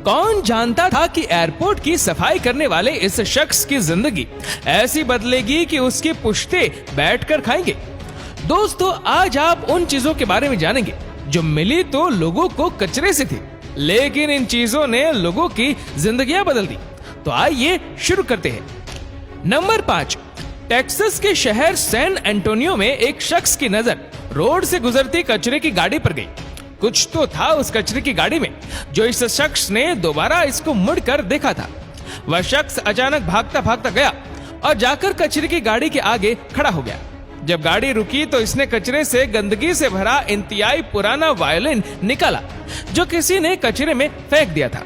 कौन जानता था कि एयरपोर्ट की सफाई करने वाले इस शख्स की जिंदगी ऐसी बदलेगी कि उसकी पुश्ते बैठकर खाएंगे। दोस्तों, आज आप उन चीजों के बारे में जानेंगे जो मिली तो लोगों को कचरे से थी, लेकिन इन चीजों ने लोगों की जिंदगियां बदल दी। तो आइए शुरू करते हैं। नंबर 5, टेक्सास के शहर सैन एंटोनियो में एक शख्स की नजर रोड से गुजरती कचरे की गाड़ी पर गई। कुछ तो था उस कचरे की गाड़ी में जो इस शख्स ने दोबारा इसको मुड़कर देखा था। वह शख्स अचानक भागता भागता गया और जाकर कचरे की गाड़ी के आगे खड़ा हो गया। जब गाड़ी रुकी तो इसने कचरे से गंदगी से भरा इंतहाई पुराना वायलिन निकाला जो किसी ने कचरे में फेंक दिया था।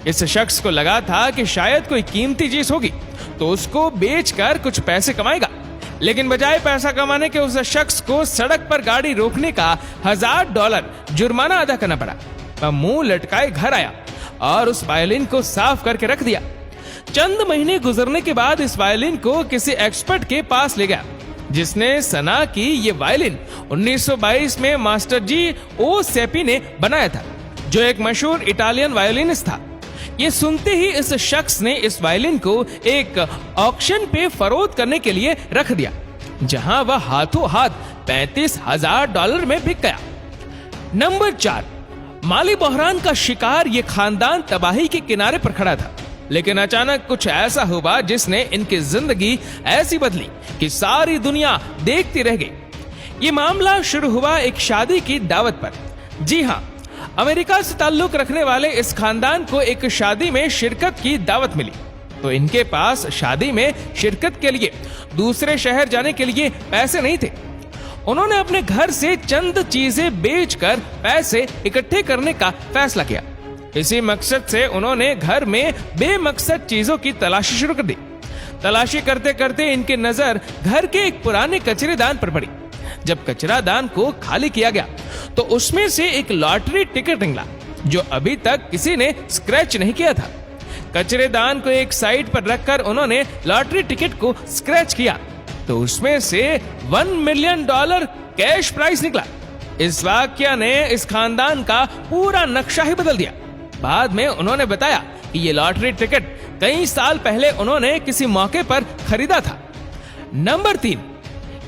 इस शख्स को लगा था कि शायद कोई कीमती चीज होगी तो उसको बेचकर कुछ पैसे कमाएगा, लेकिन बजाय पैसा कमाने के उस शख्स को सड़क पर गाड़ी रोकने का $1000 जुर्माना अदा करना पड़ा। वह मुंह लटकाए घर आया और उस वायलिन को साफ करके रख दिया। चंद महीने गुजरने के बाद इस वायलिन को किसी एक्सपर्ट के पास ले गया जिसने सना की ये वायलिन 1922 में मास्टर जी ओ सेपी ने बनाया था, जो एक मशहूर इटालियन वायलिनिस्ट था। ये सुनते ही इस शख्स ने इस वायलिन को एक ऑक्शन पे फरोख्त करने के लिए रख दिया, जहां वह हाथों हाथ $35,000 में बिक गया। नंबर 4, माली बहरान का शिकार ये खानदान तबाही के किनारे पर खड़ा था, लेकिन अचानक कुछ ऐसा हुआ जिसने इनकी जिंदगी ऐसी बदली कि सारी दुनिया देखती रह गई। ये मामला शुरू हुआ एक शादी की दावत पर। जी हाँ, अमेरिका से ताल्लुक रखने वाले इस खानदान को एक शादी में शिरकत की दावत मिली, तो इनके पास शादी में शिरकत के लिए दूसरे शहर जाने के लिए पैसे नहीं थे। उन्होंने अपने घर से चंद चीजें बेचकर पैसे इकट्ठे करने का फैसला किया। इसी मकसद से उन्होंने घर में बेमकसद चीजों की तलाशी शुरू कर दी। तलाशी करते करते इनकी नजर घर के एक पुराने कचरेदान पर पड़ी। जब कचरादान को खाली किया गया तो उसमें से एक लॉटरी टिकट निकला जो अभी तक किसी ने स्क्रैच नहीं किया था। कचरेदान को एक साइड पर रखकर उन्होंने लॉटरी टिकट को स्क्रैच किया तो उसमें से $1 मिलियन कैश प्राइस निकला। इस वाकया ने इस खानदान का पूरा नक्शा ही बदल दिया। बाद में उन्होंने बताया कि ये लॉटरी टिकट कई साल पहले उन्होंने किसी मौके पर खरीदा था। नंबर 3,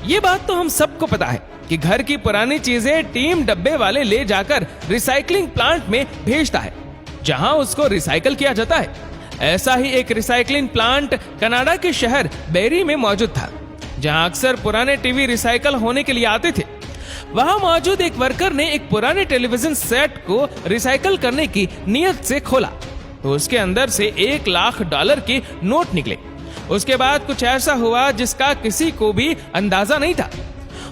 ये बात तो हम सबको पता है कि घर की पुरानी चीजें टीम डब्बे वाले ले जाकर रिसाइकलिंग प्लांट में भेजता है, जहां उसको रिसाइकल किया जाता है। ऐसा ही एक रिसाइकलिंग प्लांट कनाडा के शहर बेरी में मौजूद था, जहां अक्सर पुराने टीवी रिसाइकल होने के लिए आते थे। वहां मौजूद एक वर्कर ने एक पुराने टेलीविजन सेट को रिसाइकल करने की नियत से खोला तो उसके अंदर से $1 लाख के नोट निकले। उसके बाद कुछ ऐसा हुआ जिसका किसी को भी अंदाजा नहीं था।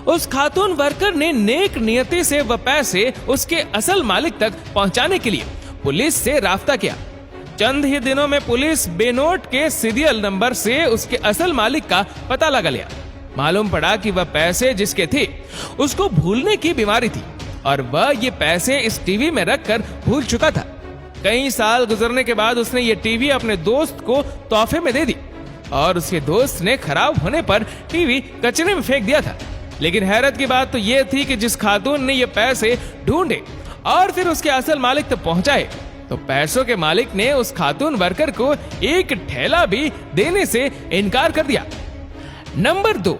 उस खातून वर्कर ने नेक नियति से वह पैसे उसके असल मालिक तक पहुंचाने के लिए पुलिस से राब्ता किया। चंद ही दिनों में पुलिस बेनोट के सीरियल नंबर से उसके असल मालिक का पता लगा लिया। मालूम पड़ा कि वह पैसे जिसके थे उसको भूलने की बीमारी थी और वह ये पैसे इस टीवी में रखकर भूल चुका था। कई साल गुजरने के बाद उसने ये टीवी अपने दोस्त को तोहफे में दे दी और उसके दोस्त ने खराब होने पर टीवी कचरे में फेंक दिया था। लेकिन हैरत की बात तो ये थी कि जिस खातून ने ये पैसे ढूंढे और फिर उसके असल मालिक तक पहुंचाए तो पैसों के मालिक ने उस खातून वर्कर को एक ठेला भी देने से इनकार कर दिया। नंबर 2,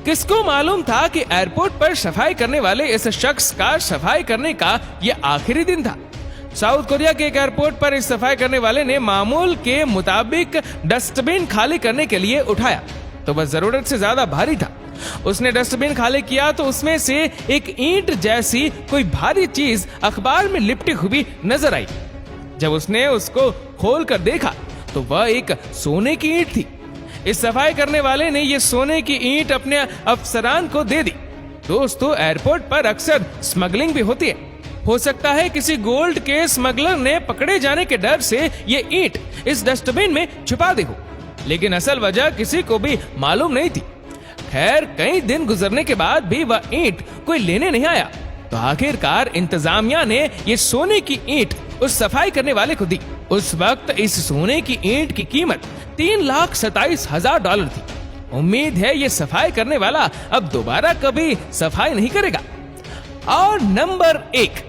किसको मालूम था कि एयरपोर्ट पर सफाई करने वाले इस शख्स का सफाई करने का यह आखिरी दिन था। साउथ कोरिया के एक एयरपोर्ट पर इस सफाई करने वाले ने मामूल के मुताबिक डस्टबिन खाली करने के लिए उठाया तो वह जरूरत से ज्यादा भारी था। उसने डस्टबिन खाली किया तो उसमें से एक ईंट जैसी कोई भारी चीज अखबार में लिपटी हुई नजर आई। जब उसने उसको खोल कर देखा तो वह एक सोने की ईंट थी। इस सफाई करने वाले ने ये सोने की ईंट अपने अफसरान को दे दी। दोस्तों, एयरपोर्ट पर अक्सर स्मगलिंग भी होती है। हो सकता है किसी गोल्ड के स्मगलर ने पकड़े जाने के डर से ये ईंट इस डस्टबिन में छुपा दी हो, लेकिन असल वजह किसी को भी मालूम नहीं थी। खैर, कई दिन गुजरने के बाद भी वह ईंट कोई लेने नहीं आया तो आखिरकार इंतजामिया ने ये सोने की ईंट उस सफाई करने वाले को दी। उस वक्त इस सोने की ईंट की कीमत $3,27,000 थी। उम्मीद है ये सफाई करने वाला अब दोबारा कभी सफाई नहीं करेगा। और नंबर 1,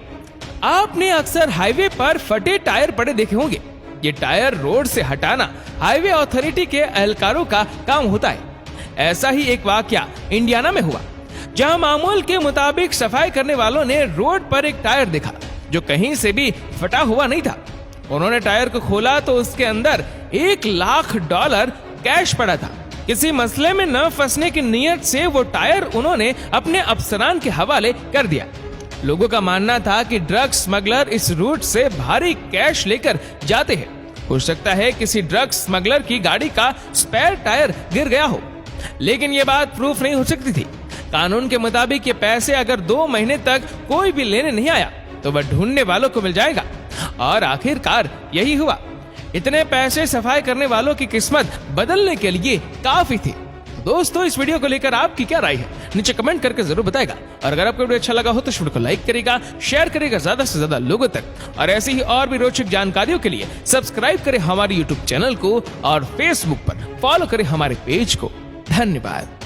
आपने अक्सर हाईवे पर फटे टायर पड़े देखे होंगे। ये टायर रोड से हटाना हाईवे अथॉरिटी के एहलकारों का काम होता है। ऐसा ही एक वाकया इंडियाना में हुआ, जहां मामूल के मुताबिक सफाई करने वालों ने रोड पर एक टायर देखा जो कहीं से भी फटा हुआ नहीं था। उन्होंने टायर को खोला तो उसके अंदर $1 लाख कैश पड़ा था। किसी मसले में न फंसने की नीयत से वो टायर उन्होंने अपने अफसरान के हवाले कर दिया। लोगों का मानना था कि ड्रग स्मगलर इस रूट से भारी कैश लेकर जाते हैं। हो सकता है किसी ड्रग स्मगलर की गाड़ी का स्पेयर टायर गिर गया हो, लेकिन ये बात प्रूफ नहीं हो सकती थी। कानून के मुताबिक ये पैसे अगर 2 महीने तक कोई भी लेने नहीं आया तो वह ढूंढने वालों को मिल जाएगा। और आखिरकार यही हुआ। इतने पैसे सफाई करने वालों की किस्मत बदलने के लिए काफी थी। दोस्तों, इस वीडियो को लेकर आपकी क्या राय है, नीचे कमेंट करके जरूर बताएगा। और अगर आपको वीडियो अच्छा लगा हो तो इस वीडियो को लाइक करेगा, शेयर करेगा ज्यादा से ज्यादा लोगों तक। और ऐसी ही और भी रोचक जानकारियों के लिए सब्सक्राइब करें हमारे यूट्यूब चैनल को और फेसबुक पर फॉलो करें हमारे पेज को। धन्यवाद।